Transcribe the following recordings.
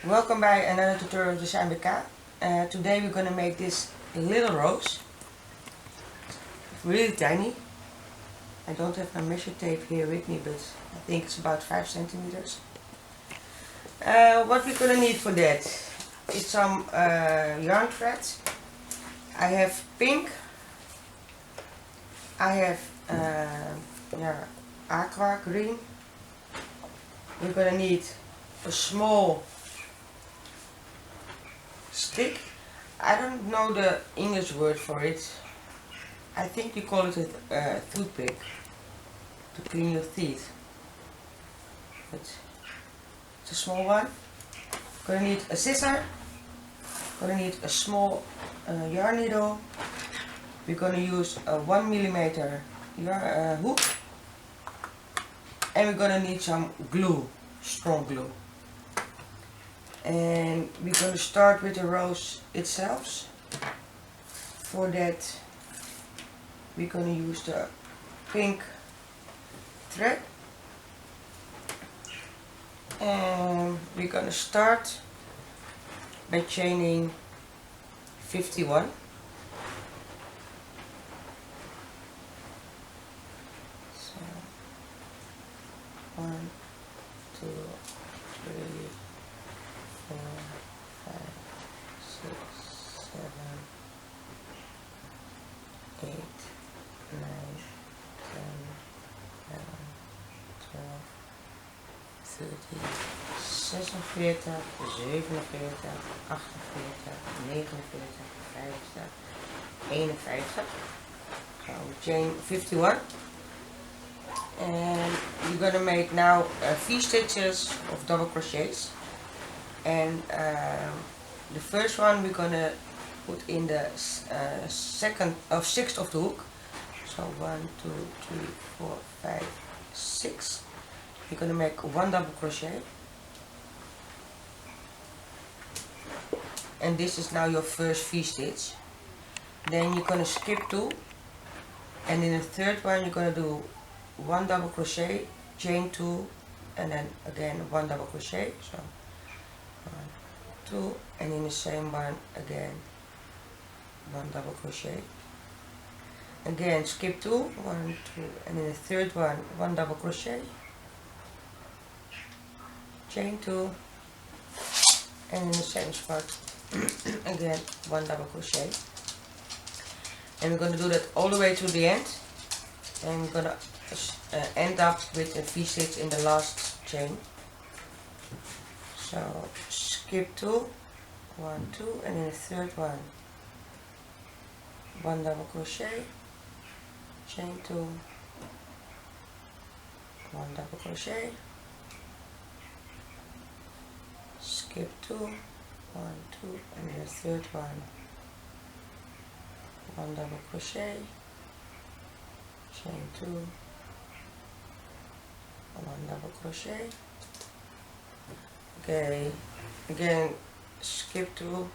Welcome by another tutorial of Design BK. Today we're going to make this little rose. Really tiny. I don't have my measure tape here with me, but I think it's about 5 centimeters. What we're going to need for that is some yarn thread. I have pink. I have aqua green. We're going to need a small stick. I don't know the English word for it. I think you call it a toothpick to clean your teeth. But it's a small one. Gonna need a scissor. Gonna need a small yarn needle. We're gonna use a 1mm hook. And we're gonna need some glue, strong glue. And we're going to start with the rose itself. For that we're going to use the pink thread, and we're going to start by chaining 51. So 1, 2, 3, 4, 5, 6, 7, 8, 9, 10, 11, 12, 13, 46, 47, 48, 49, 50, 51. So we chain 51. And we're going to make now 3 stitches of double crochets. And the first one we're gonna put in the sixth of the hook. So 1, 2, 3, 4, 5, 6. We're gonna make 1 double crochet, and this is now your first V-stitch. Then you're gonna skip 2, and in the third one you're gonna do 1 double crochet, chain 2, and then again 1 double crochet. So 1, 2, and in the same one again 1 double crochet. Again skip 2, 1, 2, and in the third one 1 double crochet, chain 2, and in the same spot again 1 double crochet. And we're going to do that all the way to the end, and we're going to end up with a V-stitch in the last chain. So skip 2, 1, 2, and in the third one 1 double crochet, chain 2, 1 double crochet, skip 2, 1, 2, and in the third one 1 double crochet, chain 2, 1 double crochet. Okay, again skip 2,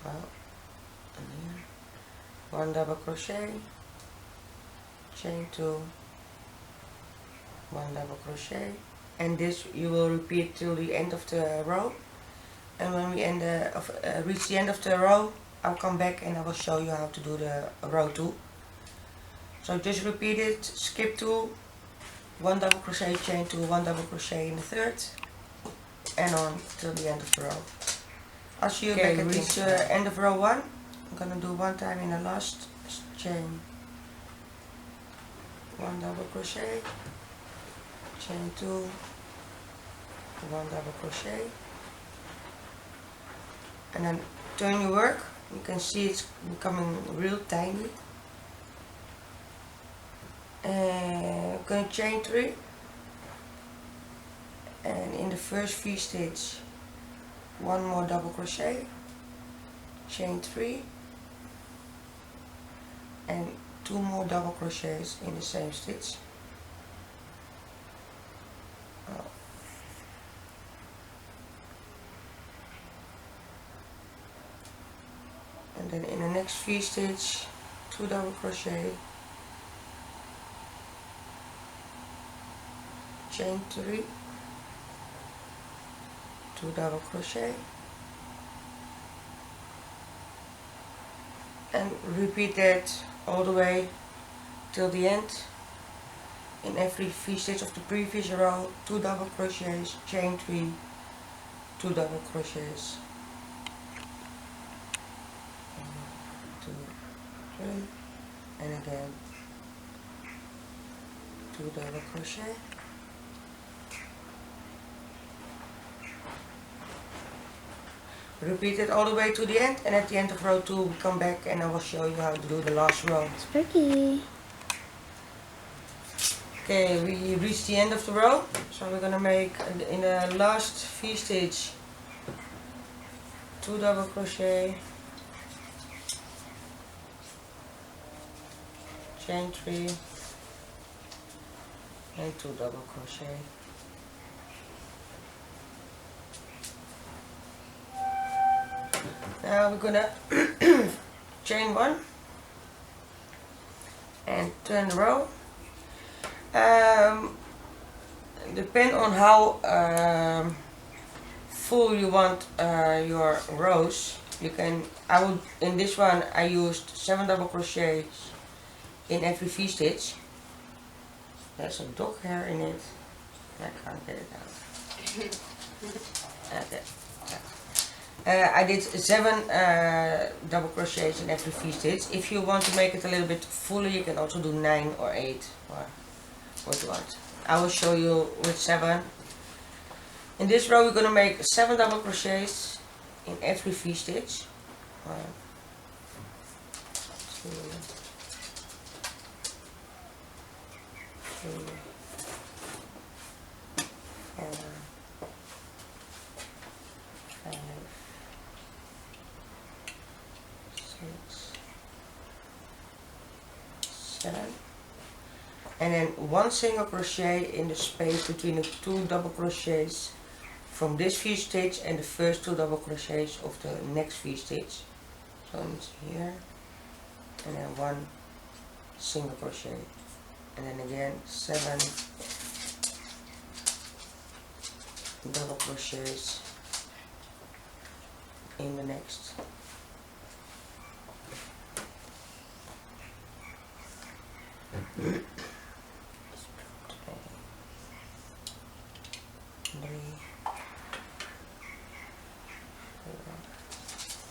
and here 1 double crochet, chain 2, 1 double crochet, and this you will repeat till the end of the row. And when we reach the end of the row, I'll come back and I will show you how to do the row 2. So just repeat it: skip 2, 1 double crochet, chain 2, 1 double crochet in the third, and on till the end of the row. I'll see you back at the end of row 1. I'm gonna do 1 time in the last chain, 1 double crochet, chain 2, 1 double crochet, and then turn your work. You can see it's becoming real tiny. And I'm going to chain 3, and in the first V-stitch 1 more double crochet, chain 3, and 2 more double crochets in the same stitch. And then in the next V-stitch 2 double crochet, chain 3, 2 double crochet, and repeat that all the way till the end. In every V-stitch of the previous row, 2 double crochets, chain 3, 2 double crochets, 2, 3, and again 2 double crochet, repeat it all the way to the end, and at the end of row 2 we come back and I will show you how to do the last row. Spooky. Okay, we reached the end of the row, so we're gonna make in the last V-stitch 2 double crochet, chain 3, and 2 double crochet. Now we're gonna chain 1 and turn the row. Depend on how full you want your rows. You can. In this one I used 7 double crochets in every V-stitch. There's a dog hair in it. I can't get it out. Okay. I did 7 double crochets in every V-stitch. If you want to make it a little bit fuller, you can also do 9 or 8 or what you want. I will show you with 7. In this row we're going to make 7 double crochets in every V-stitch. 1, 2, 3, 4, 5, 6, 7, and then 1 single crochet in the space between the 2 double crochets from this V-stitch and the first 2 double crochets of the next V-stitch. So it's here, and then 1 single crochet, and then again 7 double crochets in the next.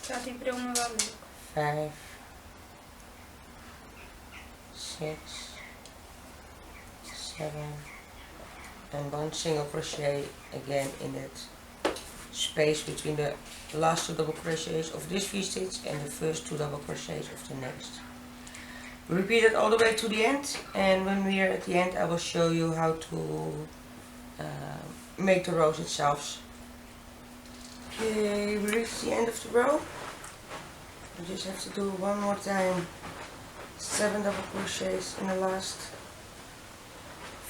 Gaat die bril me wel lukken? 5, 6, 7, and 1 single crochet again in that space between the last 2 double crochets of this V-stitch and the first 2 double crochets of the next. Repeat it all the way to the end, and when we are at the end I will show you how to make the rows itself. Okay, we reached the end of the row. You just have to do one more time 7 double crochets in the last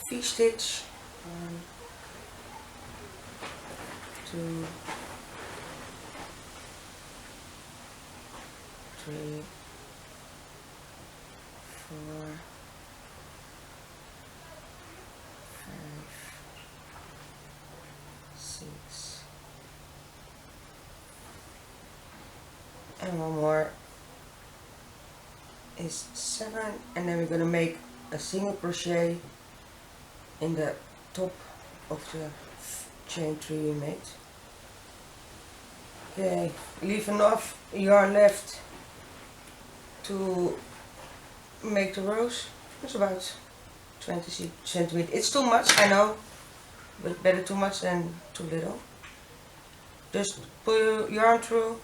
V-stitch. 1, 2, 3, 4, 5, 6, and one more is 7, and then we're going to make a single crochet in the top of the chain 3 we made. Okay, leave enough yarn left to make the rows. It's about 20 centimeters. It's too much, I know, but better too much than too little. Just pull your yarn through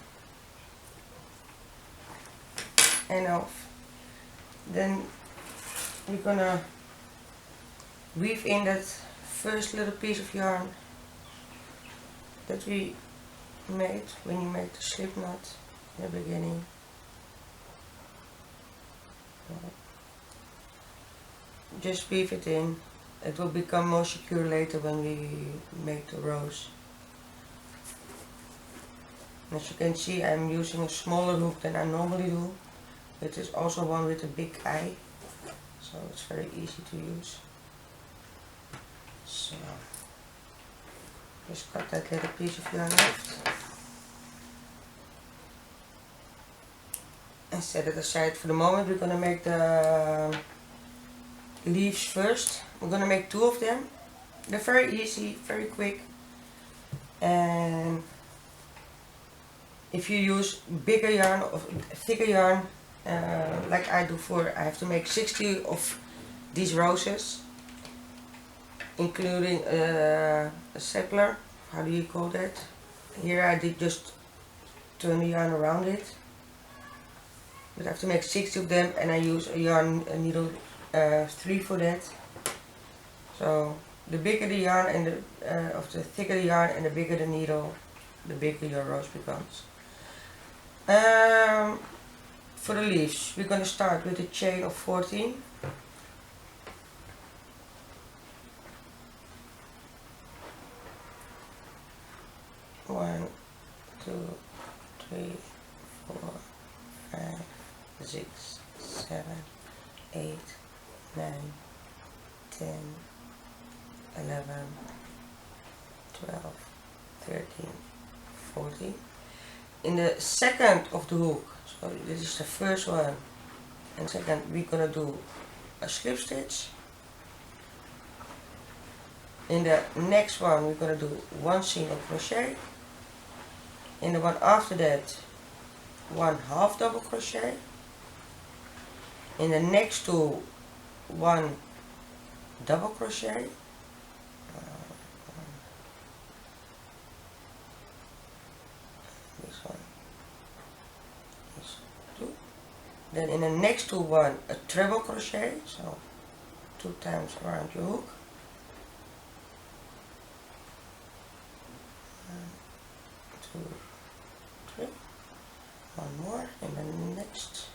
and off. Then we're gonna weave in that first little piece of yarn that we made when you made the slip knot in the beginning. Just weave it in. It will become more secure later when we make the rows. As you can see, I'm using a smaller loop than I normally do. It is also one with a big eye, so it's very easy to use. So Just cut that little piece of yarn off and set it aside for the moment. We're going to make the leaves first. We're going to make 2 of them. They're very easy, very quick, and if you use bigger yarn or thicker yarn like I do, I have to make 60 of these roses, including a sapler. How do you call that? Here I did just turn the yarn around it, but I have to make 60 of them, and I use a needle 3 for that. So the bigger the yarn and the thicker the yarn and the bigger the needle, the bigger your rose becomes. For the leaves, we're going to start with a chain of 14. One, 2, 3, 4, 5, 6, 7, 8, 9, 10, 11, 12, 13, 14. In the second of the hook, so this is the first one, and second, we're gonna do a slip stitch. In the next one, we're gonna do 1 single crochet. In the one after that, 1 half double crochet. In the next 2, 1 double crochet. This one is 2. Then in the next 2, 1 a treble crochet, so 2 times around your hook. 1, 2, 3. 1 more in the next.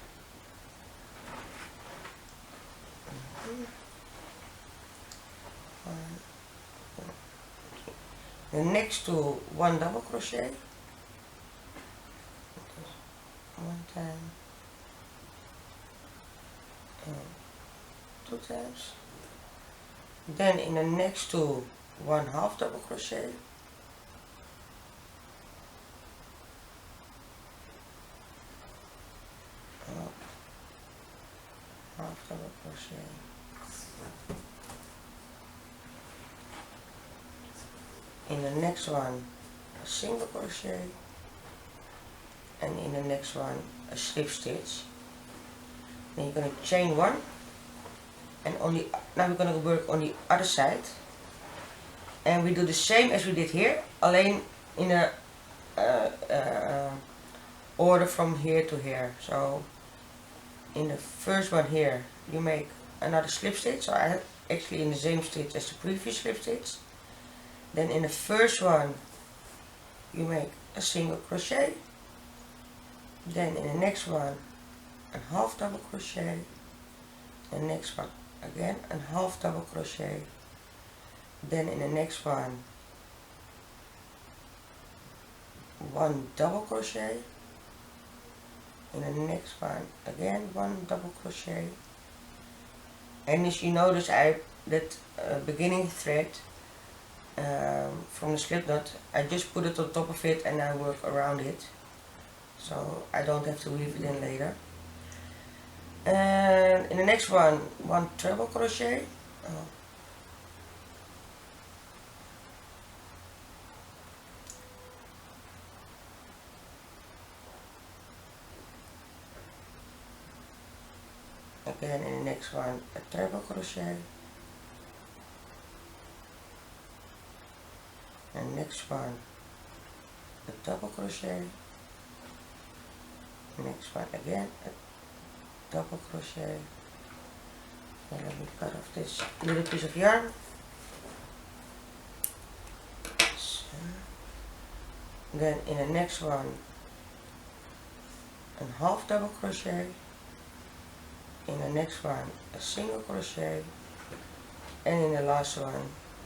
The next 2, 1 double crochet. 1 time and 2 times. Then in the next 2, 1 half double crochet. Half double crochet. In the next one, a single crochet, and in the next one, a slip stitch. Then you're going to chain 1, and now we're going to work on the other side, and we do the same as we did here, alleen in a order from here to here. So in the first one here, you make another slip stitch, so I actually in the same stitch as the previous slip stitch. Then in the first one, you make a single crochet. Then in the next one, a half double crochet. The next one, again a half double crochet. Then in the next one, 1 double crochet. In the next one, again 1 double crochet. And as you notice, that beginning thread from the slip knot, I just put it on top of it and I work around it, so I don't have to weave it in later. And in the next one, 1 treble crochet. Again in the next one, a treble crochet. And next one, a double crochet. Next one again, a double crochet. And let me cut off this little piece of yarn. So, then in the next one, a half double crochet. In the next one, a single crochet. And in the last one,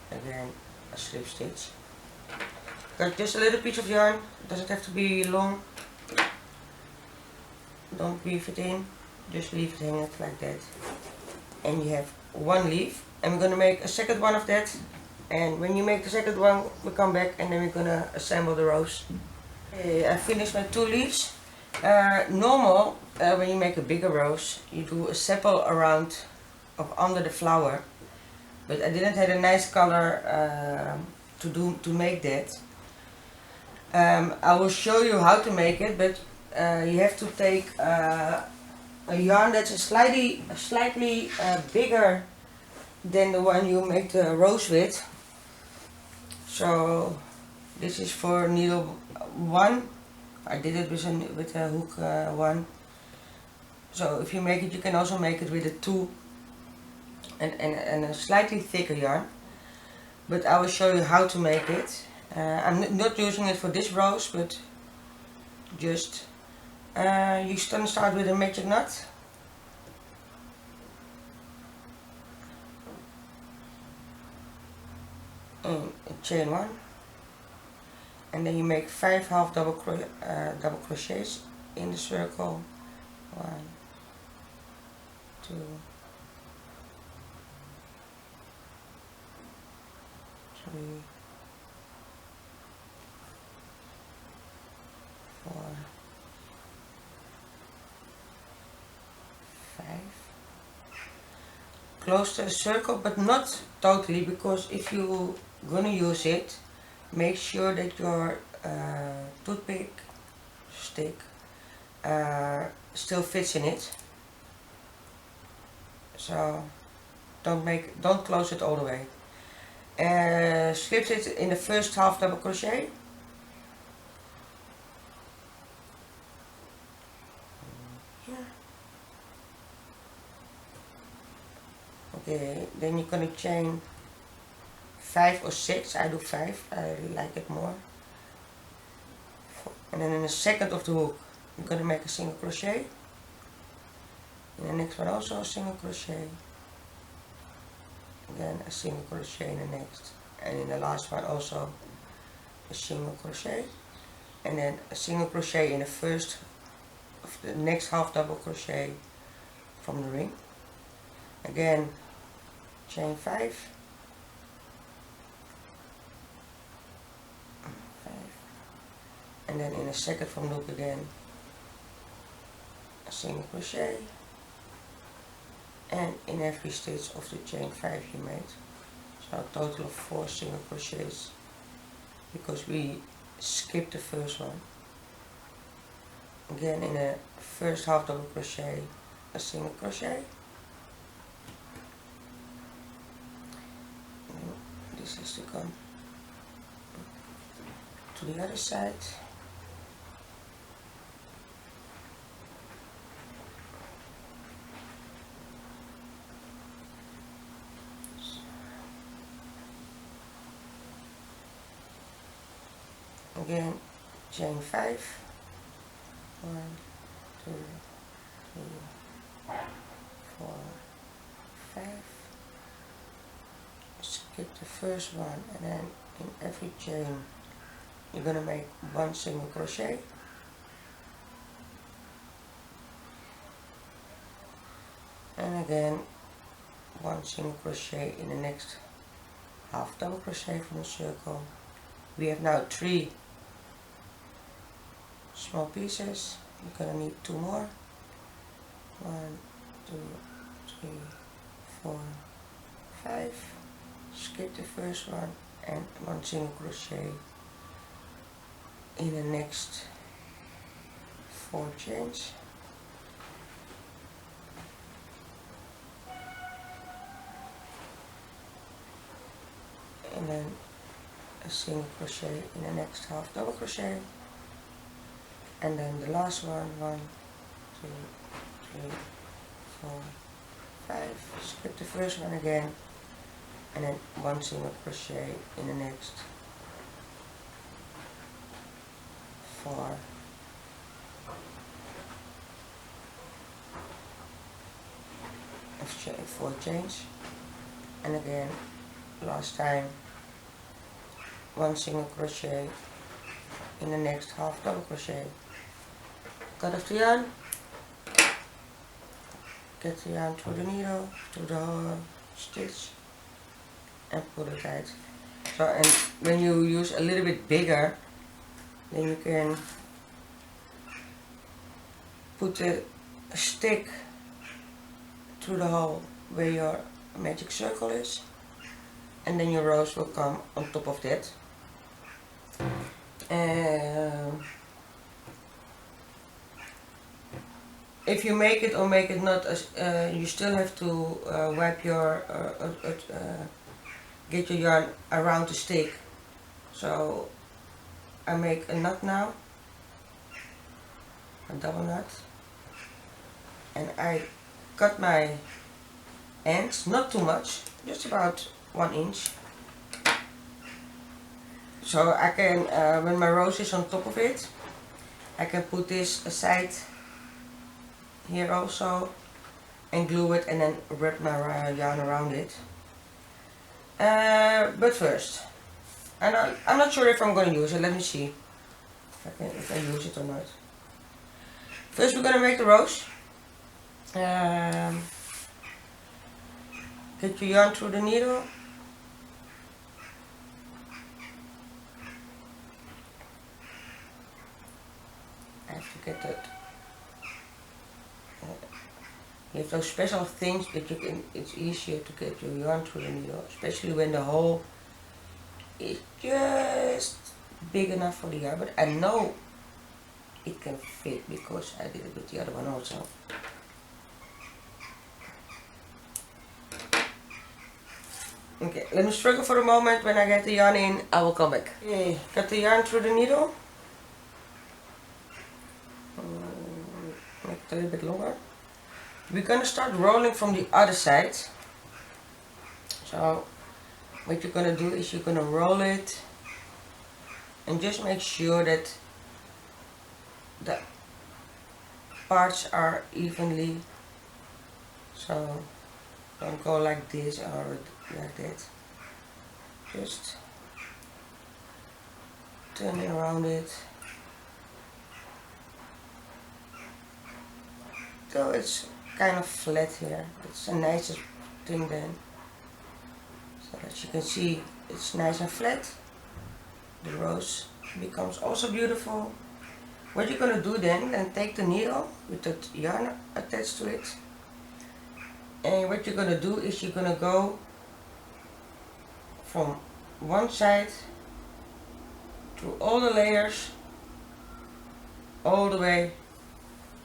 again, a slip stitch. Got just a little piece of yarn, doesn't have to be long. Don't weave it in, just leave it hanging like that. And you have 1 leaf, and we're going to make a second one of that And when you make the second one, we come back and then we're gonna assemble the rows. Okay, I finished my 2 leaves. Normal, when you make a bigger rose, you do a sepal around of under the flower. But I didn't have a nice color to make that. I will show you how to make it, but you have to take a yarn that's slightly bigger than the one you make the rose with. So this is for needle 1. I did it with a hook 1. So if you make it, you can also make it with a 2 and a slightly thicker yarn. But I will show you how to make it. I'm not using it for this rose, but just you start with a magic knot. And chain 1, and then you make 5 half double crochets in the circle. 1, 2, 3, 4, 5. Close the circle, but not totally, because if you're gonna use it, make sure that your toothpick stick still fits in it. So don't close it all the way. Slip it in the first half double crochet. Okay, then you're gonna chain 5 or 6. I do 5. I like it more. And then in the second of the hook, you're gonna make a single crochet. In the next one also a single crochet. Then a single crochet in the next, and in the last one also a single crochet, and then a single crochet in the first of the next half double crochet from the ring. Again, chain 5, 5, and then in the second from the hook again a single crochet, and in every stitch of the chain 5 you made. So a total of 4 single crochets, because we skipped the first one. Again, in the first half double crochet a single crochet. And this is to come to the other side. Again, chain 5, 1, 2, 3, 4, 5, skip the first one, and then in every chain you're gonna make 1 single crochet, and again 1 single crochet in the next half double crochet from the circle. We have now 3 small pieces. You're gonna need 2 more. 1, 2, 3, 4, 5. Skip the first one and 1 single crochet in the next 4 chains. And then a single crochet in the next half double crochet, and then the last one, 1, 2, 3, 4, 5. Skip the first one again, and then 1 single crochet in the next 4. Four chains, and again last time 1 single crochet in the next half double crochet. Cut off the yarn, get the yarn through the needle, through the stitch, and pull it out. So, and when you use a little bit bigger, then you can put a stick through the hole where your magic circle is, and then your rose will come on top of that. If you make it or make it not, you still have to wipe your get your yarn around the stick. So I make a knot now, a double knot, and I cut my ends, not too much, just about 1 inch. So I can, when my rose is on top of it, I can put this aside here also and glue it and then wrap my yarn around it. But first, I'm not sure if I'm going to use it. Let me see if I use it or not. First we're going to make the rose. Get your yarn through the needle. I have to get that. You have those special things that you can, it's easier to get your yarn through the needle, especially when the hole is just big enough for the yarn, but I know it can fit because I did it with the other one also. Okay, let me struggle for a moment. When I get the yarn in, I will come back. Okay, got the yarn through the needle. Make it a little bit longer. We're going to start rolling from the other side. So what you're going to do is you're going to roll it and just make sure that the parts are evenly. So don't go like this or like that. Just turn it around it. So it's kind of flat here. It's a nicer thing then. So as you can see, it's nice and flat. The rose becomes also beautiful. What you're gonna do then take the needle with the yarn attached to it. And what you're gonna do is you're gonna go from one side through all the layers all the way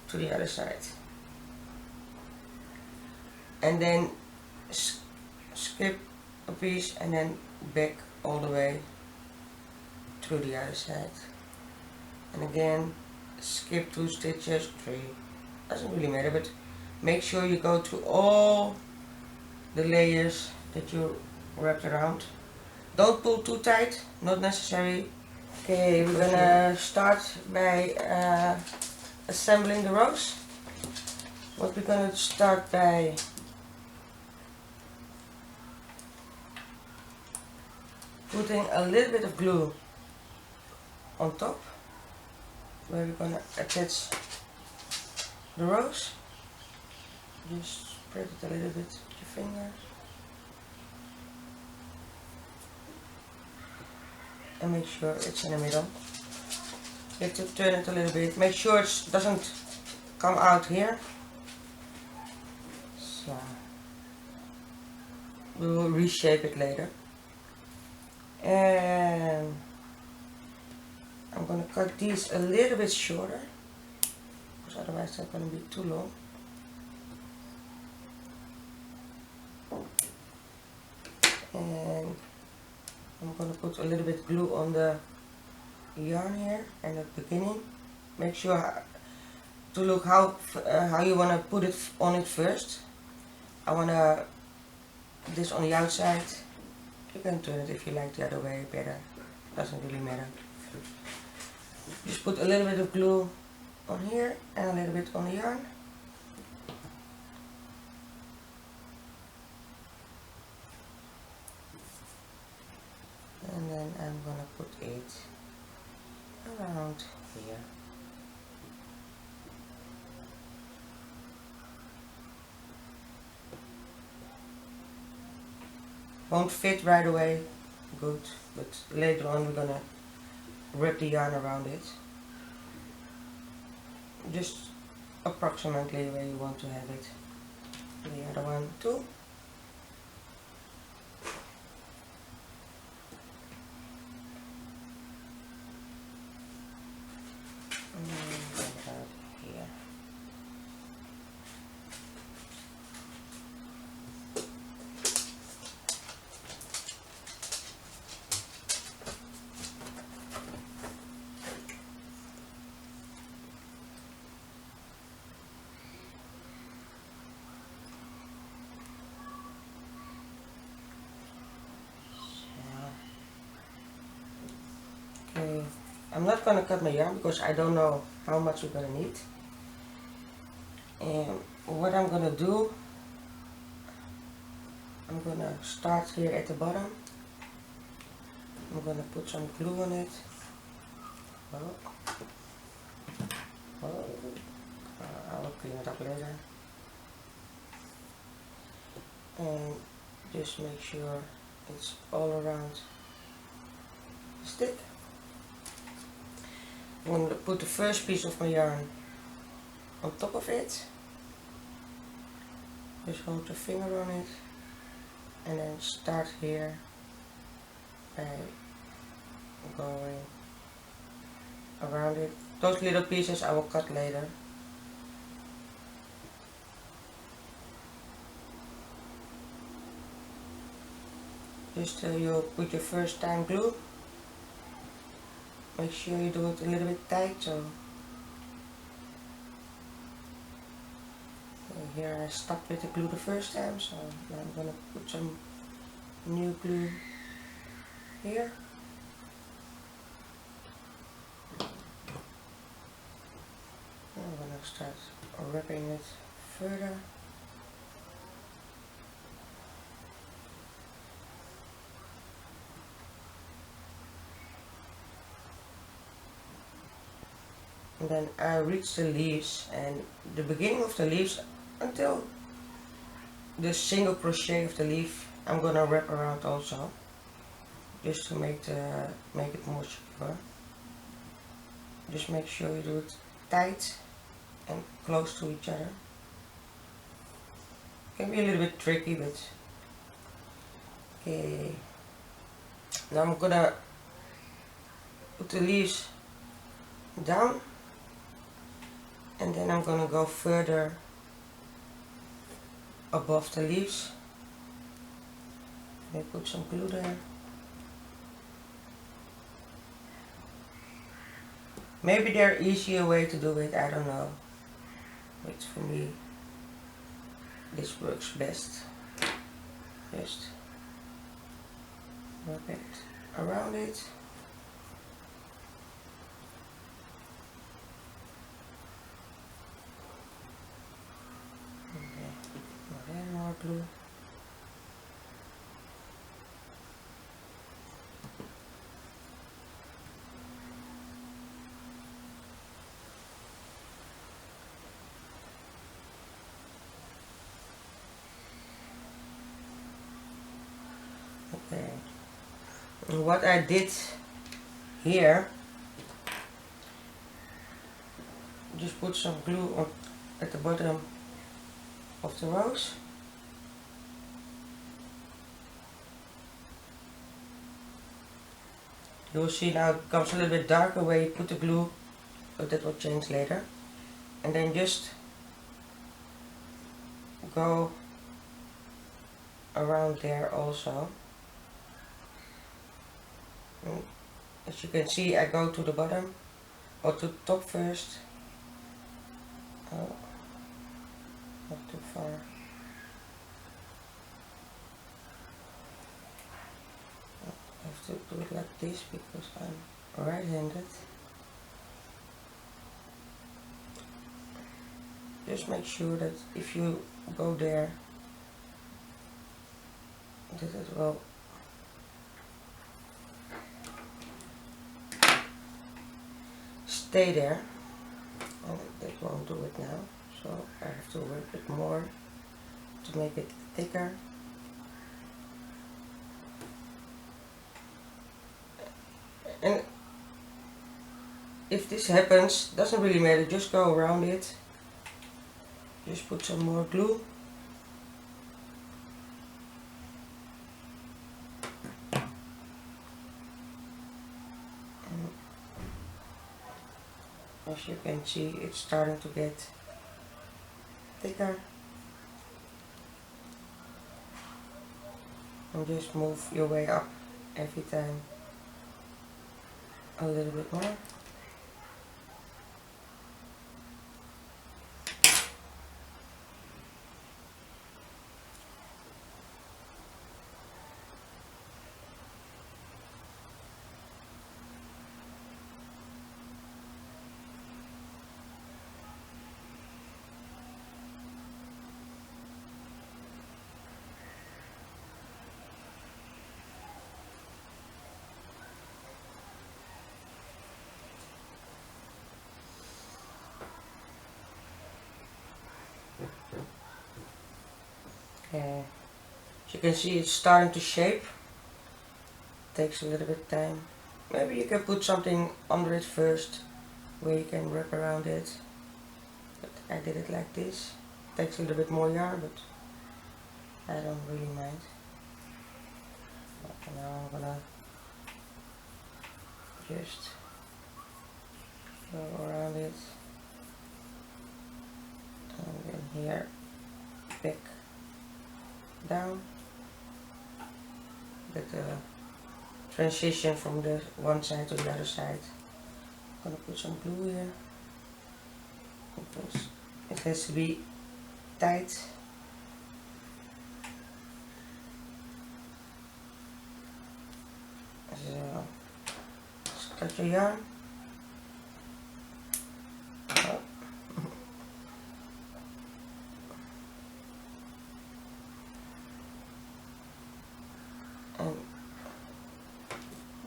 to the other side. And then skip a piece and then back all the way through the other side. And again, skip 2 stitches, 3, doesn't really matter, but make sure you go through all the layers that you wrapped around. Don't pull too tight, not necessary. Okay, we're gonna start by assembling the rose. What we're gonna start by putting a little bit of glue on top, where we're gonna attach the rose. Just spread it a little bit with your fingers. And make sure it's in the middle. You have to turn it a little bit. Make sure it doesn't come out here. So we will reshape it later. And I'm gonna cut these a little bit shorter, because otherwise they're gonna be too long. And I'm gonna put a little bit glue on the yarn here and at the beginning. Make sure to look how you wanna put it on it first. I wanna this on the outside. You can turn it if you like the other way better. Doesn't really matter. Just put a little bit of glue on here and a little bit on the yarn. And then I'm gonna put it around here. Won't fit right away, good, but later on we're gonna wrap the yarn around it. Just approximately where you want to have it. The other one too. And then about here. Okay, I'm not gonna cut my yarn because I don't know how much we're gonna need. And what I'm gonna do, I'm gonna start here at the bottom. I'm gonna put some glue on it. Oh. Oh. I will clean it up later. And just make sure it's all around the stick. I'm going to put the first piece of my yarn on top of it. Just hold your finger on it and then start here by going around it. Those little pieces I will cut later. Just till you put your first time glue. Make sure you do it a little bit tight, so here I stuck with the glue the first time, so now I'm gonna put some new glue here. And I'm gonna start wrapping it further. And then I reach the leaves, and the beginning of the leaves until the single crochet of the leaf I'm gonna wrap around also, just to make it more secure. Just make sure you do it tight and close to each other. Can be a little bit tricky, but okay. Now I'm gonna put the leaves down. And then I'm gonna go further above the leaves. I put some glue there. Maybe there's an easier way to do it, I don't know. But for me, this works best. Just wrap it around it. More glue. Okay. And what I did here, just put some glue on at the bottom of the rows. You'll see now it becomes a little bit darker where you put the glue, but that will change later. And then just go around there also. And as you can see, I go to the bottom or to the top first. Oh, not too far. I have to do it like this because I'm right-handed. Just make sure that if you go there, that it will stay there, and that won't do it now, so I have to work it more to make it thicker. And if this happens, doesn't really matter, just go around it. Just put some more glue. And as you can see, it's starting to get thicker. And just move your way up every time a little bit more. As you can see, it's starting to shape. Takes a little bit of time. Maybe you can put something under it first where you can wrap around it. But I did it like this. Takes a little bit more yarn, but I don't really mind. But now I'm gonna just go around it. And then here, back down. Get the transition from the one side to the other side. I'm gonna put some glue here because it has to be tight. So start your yarn. Oh. And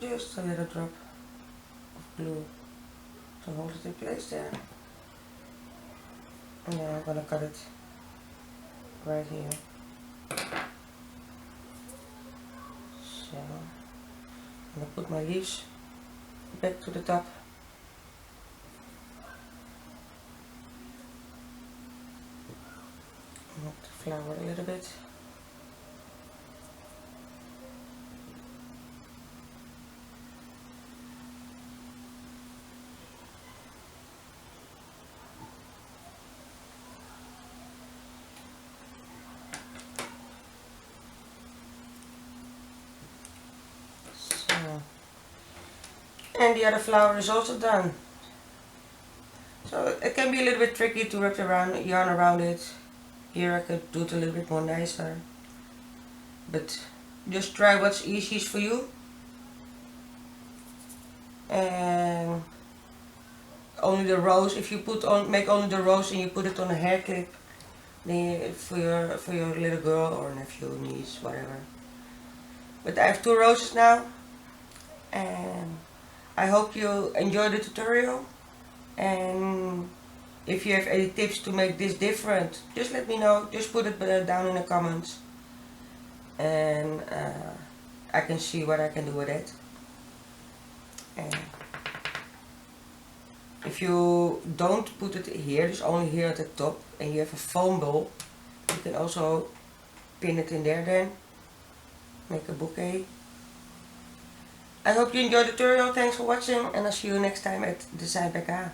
just a little drop of glue to hold it in place there. And then I'm gonna cut it right here. So I'm gonna put my leaves back to the top. Move the flower a little bit. And the other flower is also done. So it can be a little bit tricky to wrap the yarn around it. Here I could do it a little bit more nicer. But just try what's easiest for you. And only the rows, if you make only the rows and you put it on a hair clip, then for your little girl or nephew, niece, whatever. But I have 2 roses now. And I hope you enjoyed the tutorial, and if you have any tips to make this different, just let me know, just put it down in the comments, and I can see what I can do with it. And if you don't put it here, just only here at the top, and you have a foam ball, you can also pin it in there then, make a bouquet. I hope you enjoyed the tutorial, thanks for watching, and I'll see you next time at Design BK.